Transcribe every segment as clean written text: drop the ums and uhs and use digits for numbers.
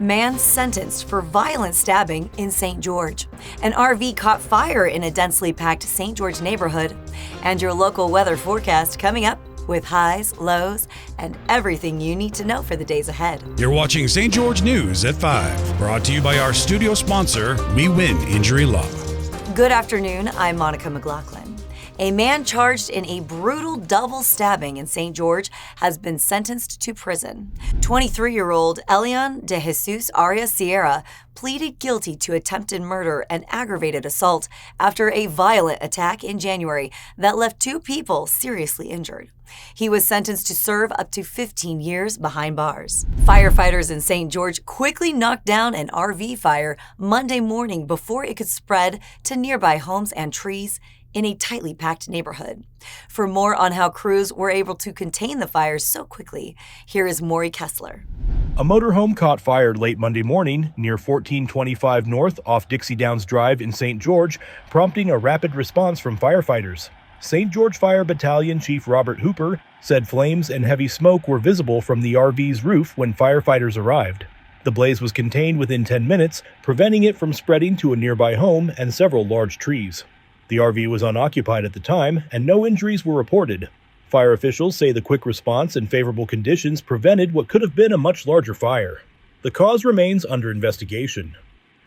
Man sentenced for violent stabbing in St. George. An RV caught fire in a densely packed St. George neighborhood. And your local weather forecast coming up with highs, lows, and everything you need to know for the days ahead. You're watching St. George News at 5, brought to you by our studio sponsor, We Win Injury Law. Good afternoon, I'm Monica McLaughlin. A man charged in a brutal double stabbing in St. George has been sentenced to prison. 23-year-old Elian de Jesus Arias Sierra pleaded guilty to attempted murder and aggravated assault after a violent attack in January that left 2 people seriously injured. He was sentenced to serve up to 15 years behind bars. Firefighters in St. George quickly knocked down an RV fire Monday morning before it could spread to nearby homes and trees in a tightly packed neighborhood. For more on how crews were able to contain the fires so quickly, here is Maury Kessler. A motorhome caught fire late Monday morning near 1425 North off Dixie Downs Drive in St. George, prompting a rapid response from firefighters. St. George Fire Battalion Chief Robert Hooper said flames and heavy smoke were visible from the RV's roof when firefighters arrived. The blaze was contained within 10 minutes, preventing it from spreading to a nearby home and several large trees. The RV was unoccupied at the time, and no injuries were reported. Fire officials say the quick response and favorable conditions prevented what could have been a much larger fire. The cause remains under investigation.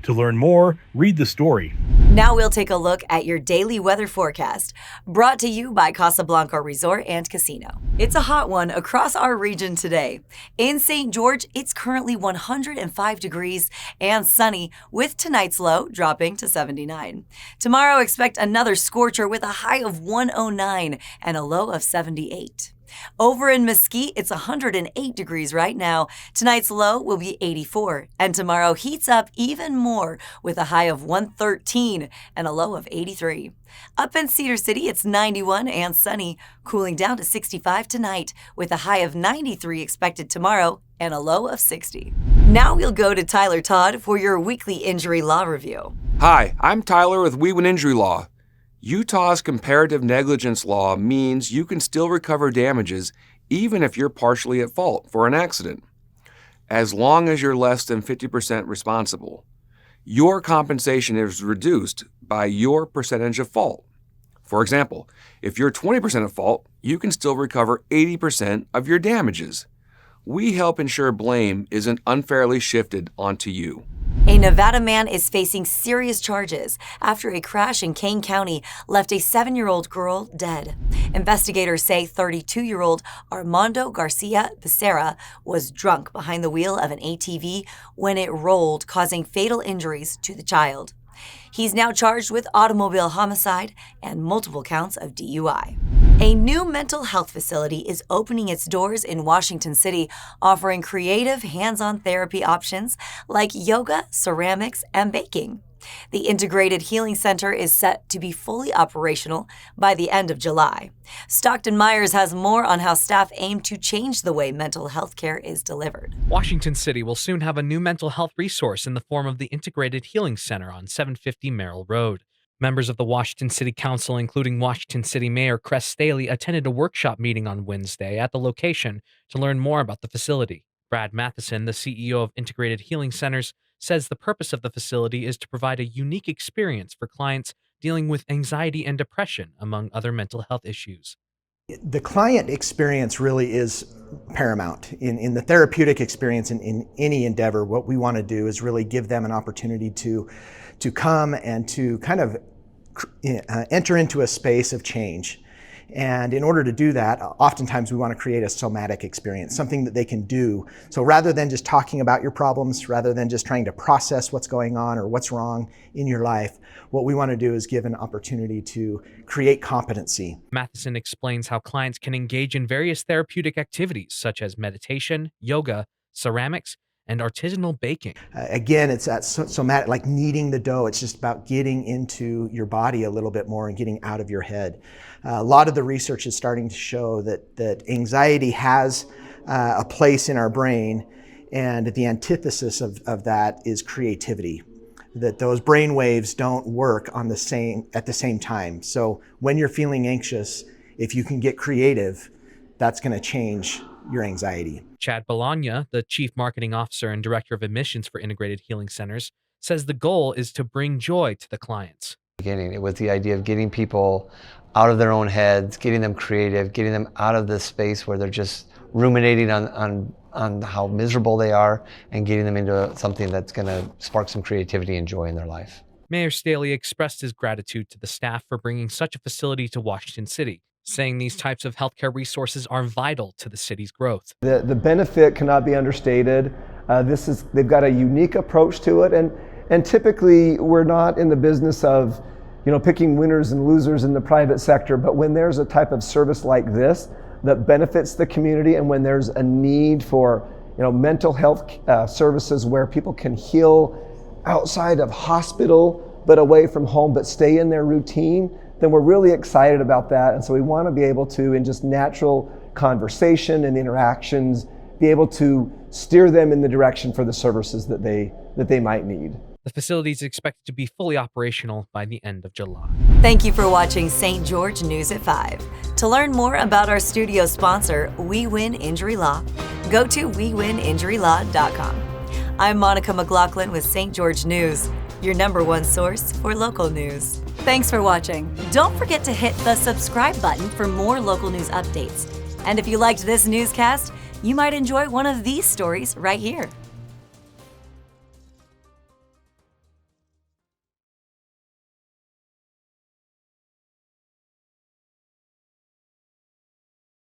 To learn more, read the story. Now we'll take a look at your daily weather forecast, brought to you by Casablanca Resort and Casino. It's a hot one across our region today. In St. George, it's currently 105 degrees and sunny, with tonight's low dropping to 79. Tomorrow, expect another scorcher with a high of 109 and a low of 78. Over in Mesquite, it's 108 degrees right now. Tonight's low will be 84, and tomorrow heats up even more with a high of 113 and a low of 83. Up in Cedar City, it's 91 and sunny, cooling down to 65 tonight with a high of 93 expected tomorrow and a low of 60. Now we'll go to Tyler Todd for your weekly injury law review. Hi, I'm Tyler with We Win Injury Law. Utah's comparative negligence law means you can still recover damages even if you're partially at fault for an accident, as long as you're less than 50% responsible. Your compensation is reduced by your percentage of fault. For example, if you're 20% at fault, you can still recover 80% of your damages. We help ensure blame isn't unfairly shifted onto you. A Nevada man is facing serious charges after a crash in Kane County left a 7-year-old girl dead. Investigators say 32-year-old Armando Garcia Becerra was drunk behind the wheel of an ATV when it rolled, causing fatal injuries to the child. He's now charged with automobile homicide and multiple counts of DUI. A new mental health facility is opening its doors in Washington City, offering creative hands-on therapy options like yoga, ceramics, and baking. The Integrated Healing Center is set to be fully operational by the end of July. Stockton Myers has more on how staff aim to change the way mental health care is delivered. Washington City will soon have a new mental health resource in the form of the Integrated Healing Center on 750 Merrill Road. Members of the Washington City Council, including Washington City Mayor Cress Staley, attended a workshop meeting on Wednesday at the location to learn more about the facility. Brad Matheson, the CEO of Integrated Healing Centers, says the purpose of the facility is to provide a unique experience for clients dealing with anxiety and depression, among other mental health issues. The client experience really is paramount. In the therapeutic experience in any endeavor, what we want to do is really give them an opportunity to come and to kind of enter into a space of change. And in order to do that, oftentimes we want to create a somatic experience, something that they can do. So rather than just talking about your problems, rather than just trying to process what's going on or what's wrong in your life, what we want to do is give an opportunity to create competency. Matheson explains how clients can engage in various therapeutic activities such as meditation, yoga, ceramics, and artisanal baking. Again, it's that somatic, like kneading the dough. It's just about getting into your body a little bit more and getting out of your head. A lot of the research is starting to show that anxiety has a place in our brain, and the antithesis of that is creativity. That those brain waves don't work at the same time. So when you're feeling anxious, if you can get creative, that's going to change your anxiety. Chad Bologna, the Chief Marketing Officer and Director of Admissions for Integrated Healing Centers, says the goal is to bring joy to the clients. It was the idea of getting people out of their own heads, getting them creative, getting them out of this space where they're just ruminating on how miserable they are, and getting them into something that's going to spark some creativity and joy in their life. Mayor Staley expressed his gratitude to the staff for bringing such a facility to Washington City, saying these types of healthcare resources are vital to the city's growth. The benefit cannot be understated. They've got a unique approach to it, and typically we're not in the business of picking winners and losers in the private sector, but when there's a type of service like this that benefits the community, and when there's a need for mental health services where people can heal outside of hospital but away from home but stay in their routine, then we're really excited about that. And so we want to be able to, in just natural conversation and interactions, be able to steer them in the direction for the services that they might need. The facility is expected to be fully operational by the end of July. Thank you for watching St. George News at 5. To learn more about our studio sponsor, We Win Injury Law, go to wewininjurylaw.com. I'm Monica McLaughlin with St. George News, your #1 source for local news. Thanks for watching. Don't forget to hit the subscribe button for more local news updates. And if you liked this newscast, you might enjoy one of these stories right here.